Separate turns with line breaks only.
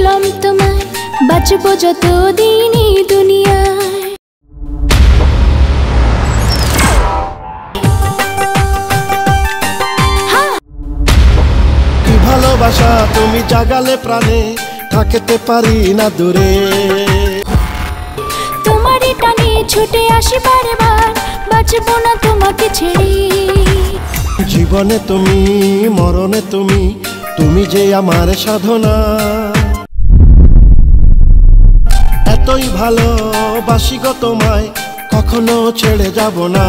পেলাম তোমায়, বাঁচবো যতদিন এই দুনিয়ায়।
কি ভালোবাসা তুমি জাগালে প্রাণে, থাকতে পারি না দূরে।
তোমারই টানে ছুটে আসি বারবার, বাঁচবো না তোমাকে ছেড়ে।
জীবনে তুমি, মরণে তুমি, তুমি যে আমার সাধনা। এতই ভালোবাসি গো তোমায়, কখনো ছেড়ে যাব না।